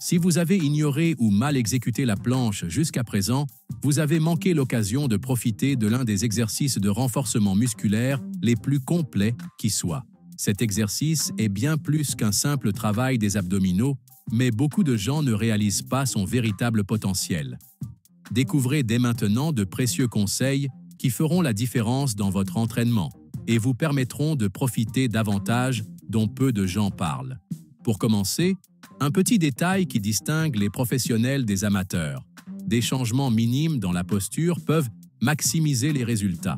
Si vous avez ignoré ou mal exécuté la planche jusqu'à présent, vous avez manqué l'occasion de profiter de l'un des exercices de renforcement musculaire les plus complets qui soient. Cet exercice est bien plus qu'un simple travail des abdominaux, mais beaucoup de gens ne réalisent pas son véritable potentiel. Découvrez dès maintenant de précieux conseils qui feront la différence dans votre entraînement et vous permettront de profiter d'avantages dont peu de gens parlent. Pour commencer, un petit détail qui distingue les professionnels des amateurs. Des changements minimes dans la posture peuvent maximiser les résultats.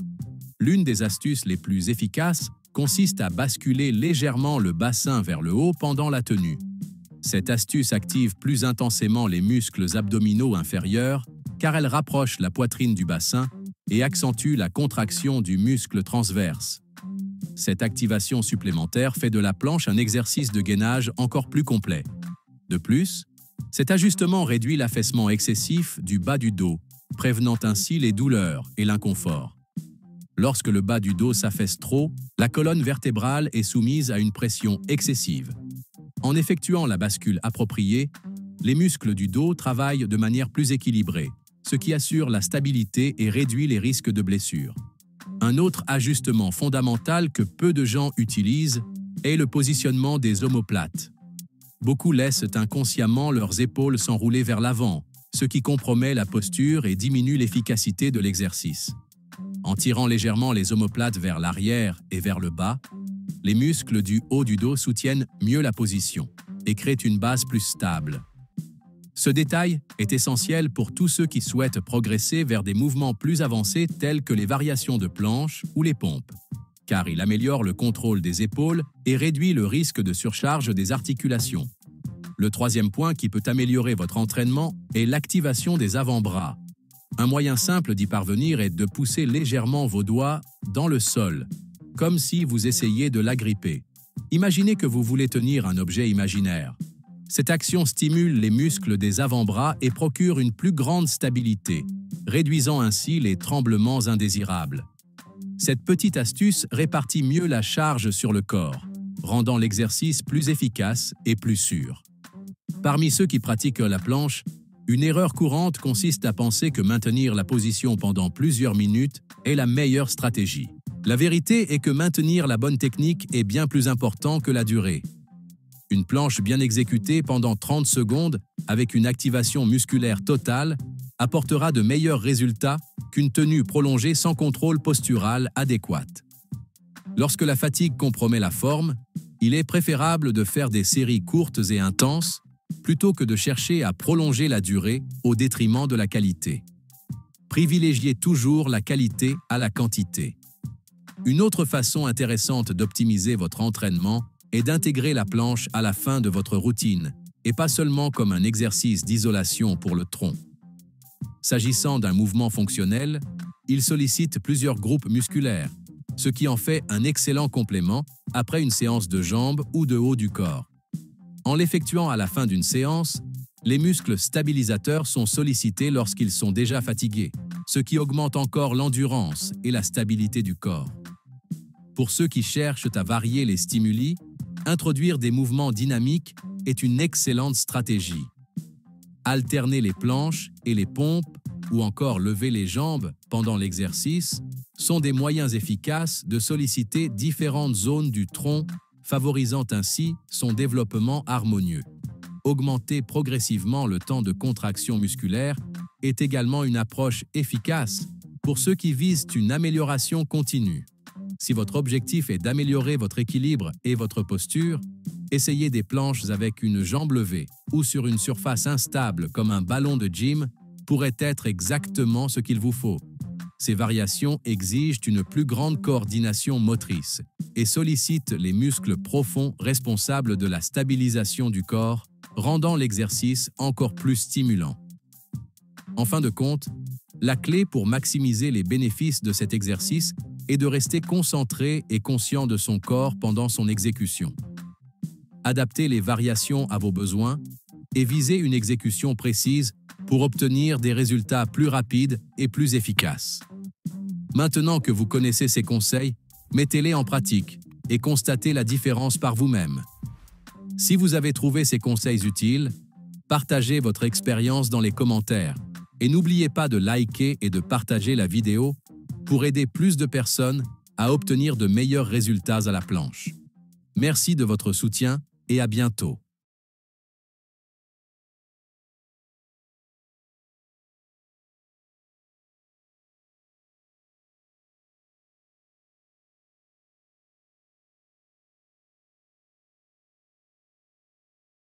L'une des astuces les plus efficaces consiste à basculer légèrement le bassin vers le haut pendant la tenue. Cette astuce active plus intensément les muscles abdominaux inférieurs car elle rapproche la poitrine du bassin et accentue la contraction du muscle transverse. Cette activation supplémentaire fait de la planche un exercice de gainage encore plus complet. De plus, cet ajustement réduit l'affaissement excessif du bas du dos, prévenant ainsi les douleurs et l'inconfort. Lorsque le bas du dos s'affaisse trop, la colonne vertébrale est soumise à une pression excessive. En effectuant la bascule appropriée, les muscles du dos travaillent de manière plus équilibrée, ce qui assure la stabilité et réduit les risques de blessures. Un autre ajustement fondamental que peu de gens utilisent est le positionnement des omoplates. Beaucoup laissent inconsciemment leurs épaules s'enrouler vers l'avant, ce qui compromet la posture et diminue l'efficacité de l'exercice. En tirant légèrement les omoplates vers l'arrière et vers le bas, les muscles du haut du dos soutiennent mieux la position et créent une base plus stable. Ce détail est essentiel pour tous ceux qui souhaitent progresser vers des mouvements plus avancés tels que les variations de planche ou les pompes, car il améliore le contrôle des épaules et réduit le risque de surcharge des articulations. Le troisième point qui peut améliorer votre entraînement est l'activation des avant-bras. Un moyen simple d'y parvenir est de pousser légèrement vos doigts dans le sol, comme si vous essayiez de l'agripper. Imaginez que vous voulez tenir un objet imaginaire. Cette action stimule les muscles des avant-bras et procure une plus grande stabilité, réduisant ainsi les tremblements indésirables. Cette petite astuce répartit mieux la charge sur le corps, rendant l'exercice plus efficace et plus sûr. Parmi ceux qui pratiquent la planche, une erreur courante consiste à penser que maintenir la position pendant plusieurs minutes est la meilleure stratégie. La vérité est que maintenir la bonne technique est bien plus important que la durée. Une planche bien exécutée pendant 30 secondes avec une activation musculaire totale apportera de meilleurs résultats qu'une tenue prolongée sans contrôle postural adéquat. Lorsque la fatigue compromet la forme, il est préférable de faire des séries courtes et intenses plutôt que de chercher à prolonger la durée au détriment de la qualité. Privilégiez toujours la qualité à la quantité. Une autre façon intéressante d'optimiser votre entraînement est d'intégrer la planche à la fin de votre routine, et pas seulement comme un exercice d'isolation pour le tronc. S'agissant d'un mouvement fonctionnel, il sollicite plusieurs groupes musculaires, ce qui en fait un excellent complément après une séance de jambes ou de haut du corps. En l'effectuant à la fin d'une séance, les muscles stabilisateurs sont sollicités lorsqu'ils sont déjà fatigués, ce qui augmente encore l'endurance et la stabilité du corps. Pour ceux qui cherchent à varier les stimuli, introduire des mouvements dynamiques est une excellente stratégie. Alterner les planches et les pompes ou encore lever les jambes pendant l'exercice sont des moyens efficaces de solliciter différentes zones du tronc, favorisant ainsi son développement harmonieux. Augmenter progressivement le temps de contraction musculaire est également une approche efficace pour ceux qui visent une amélioration continue. Si votre objectif est d'améliorer votre équilibre et votre posture, essayez des planches avec une jambe levée ou sur une surface instable comme un ballon de gym pourrait être exactement ce qu'il vous faut. Ces variations exigent une plus grande coordination motrice et sollicitent les muscles profonds responsables de la stabilisation du corps, rendant l'exercice encore plus stimulant. En fin de compte, la clé pour maximiser les bénéfices de cet exercice est de rester concentré et conscient de son corps pendant son exécution. Adaptez les variations à vos besoins et visez une exécution précise pour obtenir des résultats plus rapides et plus efficaces. Maintenant que vous connaissez ces conseils, mettez-les en pratique et constatez la différence par vous-même. Si vous avez trouvé ces conseils utiles, Partagez votre expérience dans les commentaires et n'oubliez pas de liker et de partager la vidéo pour aider plus de personnes à obtenir de meilleurs résultats à la planche. Merci de votre soutien et à bientôt.